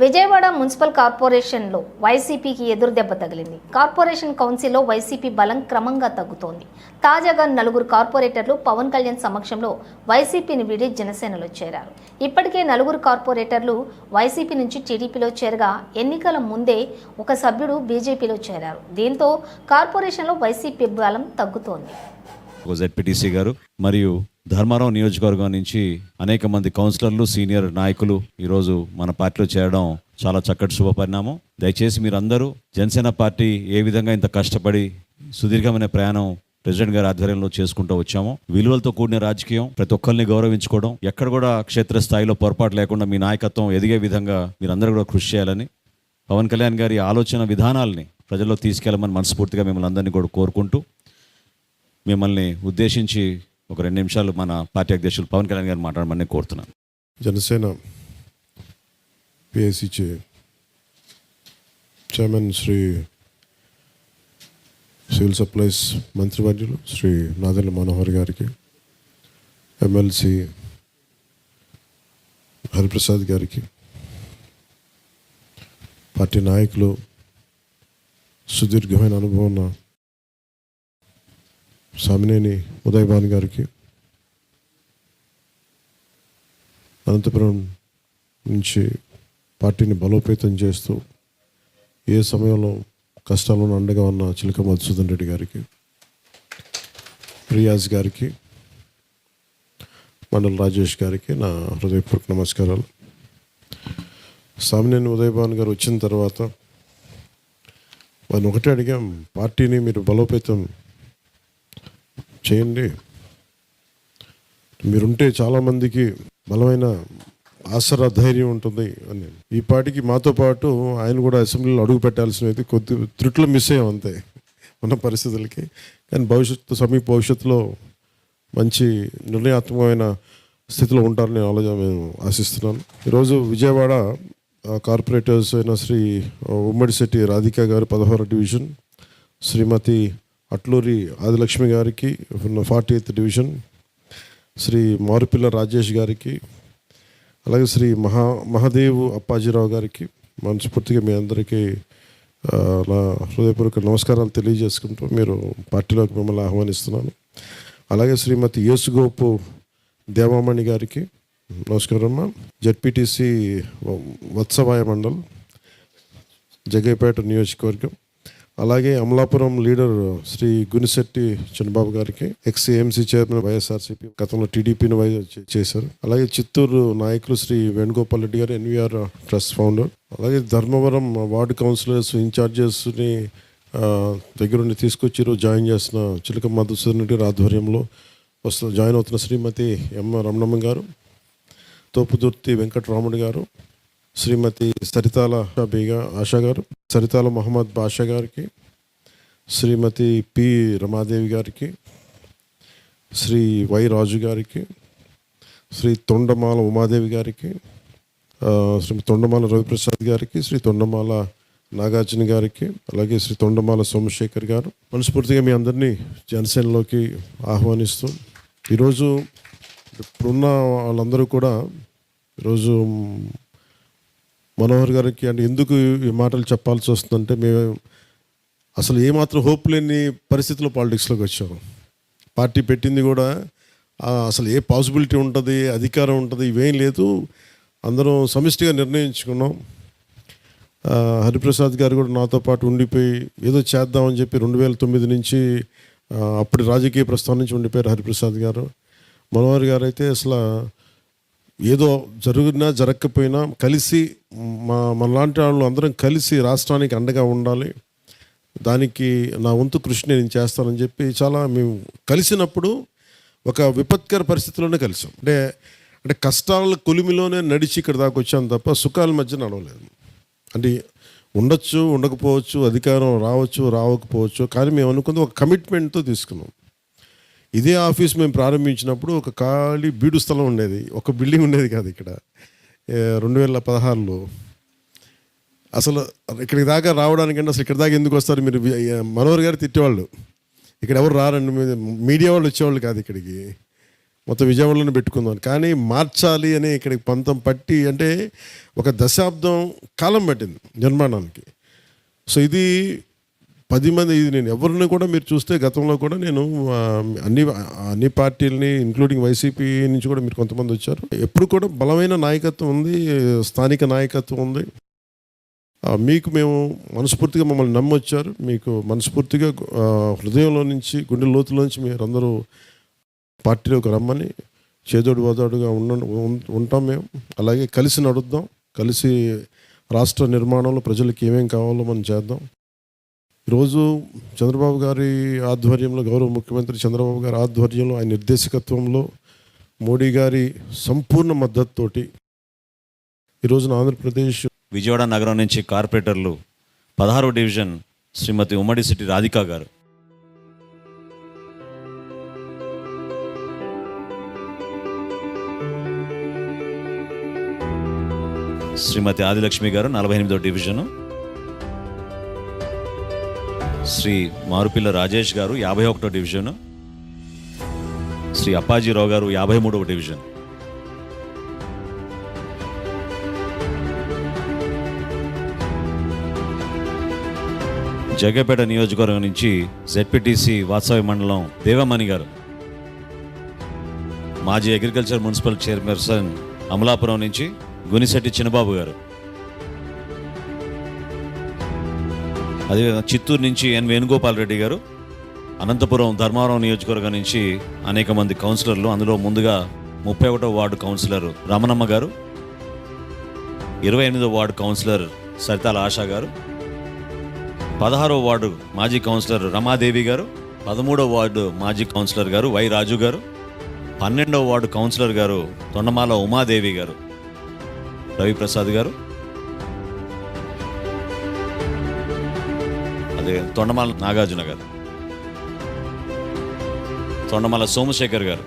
Vijayawada municipal కార్పొరేషన్లో వైసీపీకి ఎదురుదెబ్బ తగిలింది. కార్పొరేషన్ కౌన్సిల్లో వైసీపీ బలం క్రమంగా తగ్గుతోంది. తాజాగా 4 కార్పొరేటర్లు పవన్ కళ్యాణ్ సమక్షంలో వైసీపీని వీడి జనసేనలో చేరారు. ఇప్పటికే 4 కార్పొరేటర్లు వైసీపీ నుంచి టీడీపీలో చేరగా ఎన్నికల ముందే ఒక సభ్యుడు బీజేపీలో చేరారు. దీంతో కార్పొరేషన్లో వైసీపీ బలం తగ్గుతోంది. జెడ్పీటీసీ గారు మరియు ధర్మారావు నియోజకవర్గం నుంచి అనేక మంది కౌన్సిలర్లు, సీనియర్ నాయకులు ఈరోజు మన పార్టీలో చేరడం చాలా చక్కటి శుభపరిణామం. దయచేసి మీరందరూ జనసేన పార్టీ ఏ విధంగా ఇంత కష్టపడి సుదీర్ఘమైన ప్రయాణం ప్రెసిడెంట్ గారి ఆధ్వర్యంలో చేసుకుంటూ వచ్చాము. విలువలతో కూడిన రాజకీయం, ప్రతి ఒక్కరిని గౌరవించుకోవడం, ఎక్కడ కూడా క్షేత్రస్థాయిలో పొరపాటు లేకుండా మీ నాయకత్వం ఎదిగే విధంగా మీరందరూ కూడా కృషి చేయాలని, పవన్ కళ్యాణ్ గారి ఆలోచన విధానాలని ప్రజల్లో తీసుకెళ్లమని మనస్ఫూర్తిగా మిమ్మల్ని అందరినీ కూడా కోరుకుంటూ, మిమ్మల్ని ఉద్దేశించి ఒక 2 నిమిషాలు మన పార్టీ అధ్యక్షులు పవన్ కళ్యాణ్ గారు మాట్లాడమని కోరుతున్నాను. Janasena PSC chairman Shri civil supplies మంత్రివర్యులు శ్రీ నాదెళ్ల మనోహర్ గారికి, ఎమ్మెల్సీ హరిప్రసాద్ గారికి, పార్టీ నాయకులు, సుదీర్ఘమైన అనుభవం ఉన్న సామినేని ఉదయభాన్ గారికి, అనంతపురం నుంచి పార్టీని బలోపేతం చేస్తూ ఏ సమయంలో కష్టాలను అండగా ఉన్న చిలక మధుసూదన్ రెడ్డి గారికి, రియాజ్ గారికి, మండల రాజేష్ గారికి నా హృదయపూర్వక నమస్కారాలు. సామినేని ఉదయభాన్ గారు వచ్చిన తర్వాత వారిని ఒకటే అడిగాం, పార్టీని మీరు బలోపేతం చేయండి, మీరుంటే చాలామందికి బలమైన ఆసరా ధైర్యం ఉంటుంది అని. ఈ పార్టీకి మాతో పాటు ఆయన కూడా అసెంబ్లీలో అడుగు పెట్టాల్సినవి కొద్ది త్రుట్లు మిస్ అయ్యాం అంతే ఉన్న పరిస్థితులకి. కానీ సమీప భవిష్యత్తులో మంచి నిర్ణయాత్మకమైన స్థితిలో ఉంటారని మేము ఆశిస్తున్నాను. ఈరోజు విజయవాడ కార్పొరేటర్స్ అయిన శ్రీ ఉమ్మడిశెట్టి రాధిక గారు 16వ డివిజన్, శ్రీమతి అట్లూరి ఆదిలక్ష్మి గారికి 48th డివిజన్, శ్రీ మారుపిల్ల రాజేష్ గారికి, అలాగే శ్రీ మహాదేవ్ అప్పాజీరావు గారికి మనస్ఫూర్తిగా మీ అందరికీ నా హృదయపూర్వక నమస్కారాలు తెలియజేసుకుంటూ మీరు పార్టీలోకి మిమ్మల్ని ఆహ్వానిస్తున్నాను. అలాగే శ్రీమతి యేసుగోపు దేవామణి గారికి నమస్కారమ్మ, జెడ్పీటీసీ వత్సవాయ మండల్, జగ్గైపేట నియోజకవర్గం. అలాగే అమలాపురం లీడర్ శ్రీ గునిశెట్టి చంద్రబాబు గారికి, ఎక్స్ఏఎంసీ చైర్మన్ వైఎస్ఆర్సీపీ, గతంలో టీడీపీని చేశారు. అలాగే చిత్తూరు నాయకులు శ్రీ వేణుగోపాల్ రెడ్డి గారు, ఎన్వీఆర్ ట్రస్ట్ ఫౌండర్. అలాగే ధర్మవరం వార్డు కౌన్సిలర్స్ ఇన్ఛార్జెస్ని దగ్గరుండి తీసుకొచ్చి ఈరోజు జాయిన్ చేస్తున్న చిలక మధుసూదన్ రెడ్డి గారి ఆధ్వర్యంలో జాయిన్ అవుతున్న శ్రీమతి ఎం రమణమ్మ గారు, తోపుదుర్తి వెంకటరాముడు గారు, శ్రీమతి సరితాల బేగా ఆశా గారు, సరితాల మహమ్మద్ బాషా గారికి, శ్రీమతి పి రమాదేవి గారికి, శ్రీ వై రాజు గారికి, శ్రీ తొండమాల ఉమాదేవి గారికి, శ్రీ తొండమాల రవిప్రసాద్ గారికి, శ్రీ తొండమాల నాగార్జున గారికి, అలాగే శ్రీ తొండమాల సోమశేఖర్ గారు. మనస్ఫూర్తిగా మీ అందరినీ జనసేనలోకి ఆహ్వానిస్తూ, ఈరోజు ఇప్పుడున్న వాళ్ళందరూ కూడా ఈరోజు మనోహర్ గారికి అంటే ఎందుకు ఈ మాటలు చెప్పాల్సి వస్తుందంటే, మేము అసలు ఏమాత్రం హోప్ లేని పరిస్థితిలో పాలిటిక్స్లోకి వచ్చాము. పార్టీ పెట్టింది కూడా అసలు ఏ పాసిబిలిటీ ఉంటుంది, అధికారం ఉంటుంది, ఇవేం లేదు. అందరం సమిష్టిగా నిర్ణయించుకున్నాం. హరిప్రసాద్ గారు కూడా నాతో పాటు ఉండిపోయి ఏదో చేద్దామని చెప్పి 2009 నుంచి అప్పటి రాజకీయ ప్రస్థానం నుంచి ఉండిపోయారు హరిప్రసాద్ గారు. మనోహర్ గారు అయితే అసలు ఏదో జరిగినా జరగకపోయినా కలిసి మనలాంటి వాళ్ళు అందరం కలిసి రాష్ట్రానికి అండగా ఉండాలి, దానికి నా వంతు కృషి నేను చేస్తానని చెప్పి చాలా మేము కలిసినప్పుడు ఒక విపత్కర పరిస్థితిలోనే కలిసాం. అంటే కష్టాల కొలిమిలోనే నడిచి ఇక్కడ దాకా వచ్చాం తప్ప సుఖాల మధ్య నడవలేదు. అంటే ఉండొచ్చు, ఉండకపోవచ్చు, అధికారం రావచ్చు, రావకపోవచ్చు, కానీ మేము అనుకుంది ఒక కమిట్మెంట్తో తీసుకున్నాం. ఇదే ఆఫీస్ మేము ప్రారంభించినప్పుడు ఒక ఖాళీ బీడు స్థలం ఉండేది, ఒక బిల్డింగ్ ఉండేది కాదు. ఇక్కడ 2016లో అసలు ఇక్కడికి దాకా రావడానికంటే అసలు ఇక్కడ దాకా ఎందుకు వస్తారు మీరు, మనోహర్ గారు తిట్టేవాళ్ళు, ఇక్కడ ఎవరు రారండి, మీడియా వాళ్ళు వచ్చేవాళ్ళు కాదు ఇక్కడికి. మొత్తం విజయవాడలోనే పెట్టుకుందాం, కానీ మార్చాలి అని ఇక్కడికి పంతం పట్టి, అంటే ఒక దశాబ్దం కాలం పట్టింది నిర్మాణానికి. సో ఇది 10 మంది, ఇది నేను ఎవరిని కూడా మీరు చూస్తే గతంలో కూడా నేను అన్ని పార్టీలని ఇంక్లూడింగ్ వైసీపీ నుంచి కూడా మీరు కొంతమంది వచ్చారు. ఎప్పుడు కూడా బలమైన నాయకత్వం ఉంది, స్థానిక నాయకత్వం ఉంది. మీకు మేము మనస్ఫూర్తిగా మమ్మల్ని నమ్మొచ్చారు. మీకు మనస్ఫూర్తిగా హృదయంలో నుంచి, గుండె లోతులో నుంచి మీరందరూ పార్టీలోకి రమ్మని చేదోడు వాదోడుగా ఉంటాం మేము. అలాగే కలిసి నడుద్దాం, కలిసి రాష్ట్ర నిర్మాణంలో ప్రజలకు ఏమేం కావాలో మనం చేద్దాం. ఈరోజు చంద్రబాబు గారి ఆధ్వర్యంలో, గౌరవ ముఖ్యమంత్రి చంద్రబాబు గారి ఆధ్వర్యంలో, ఆయన నిర్దేశకత్వంలో, మోడీ గారి సంపూర్ణ మద్దతుతోటి ఈరోజున ఆంధ్రప్రదేశ్ విజయవాడ నగరం నుంచి కార్పొరేటర్లు 16వ డివిజన్ శ్రీమతి ఉమ్మడి సిటీ రాధికా గారు, శ్రీమతి ఆదిలక్ష్మి గారు 48వ డివిజను, శ్రీ మారుపిల్ల రాజేష్ గారు 51వ డివిజను, శ్రీ అప్పాజీరావు గారు 53వ డివిజన్, జగ్గపేట నియోజకవర్గం నుంచి జెడ్పీటీసీ వాత్సవ్య మండలం దేవమణి గారు, మాజీ అగ్రికల్చర్ మున్సిపల్ చైర్పర్సన్ అమలాపురం నుంచి గునిశెట్టి చిన్నబాబు గారు, అదేవిధంగా చిత్తూరు నుంచి ఎన్ వేణుగోపాల్ రెడ్డి గారు, అనంతపురం ధర్మారం నియోజకవర్గం నుంచి అనేక మంది కౌన్సిలర్లు, అందులో ముందుగా 31వ వార్డు కౌన్సిలర్ రమణమ్మ గారు, 28వ వార్డు కౌన్సిలర్ సరితాల ఆశా గారు, 16వ వార్డు మాజీ కౌన్సిలర్ రమాదేవి గారు, 13వ వార్డు మాజీ కౌన్సిలర్ గారు వై రాజు గారు, 12వ వార్డు కౌన్సిలర్ గారు తొండమాల ఉమాదేవి గారు, రవిప్రసాద్ గారు, అదే తొండమాల నాగార్జున గారు, తొండమాల సోమశేఖర్ గారు,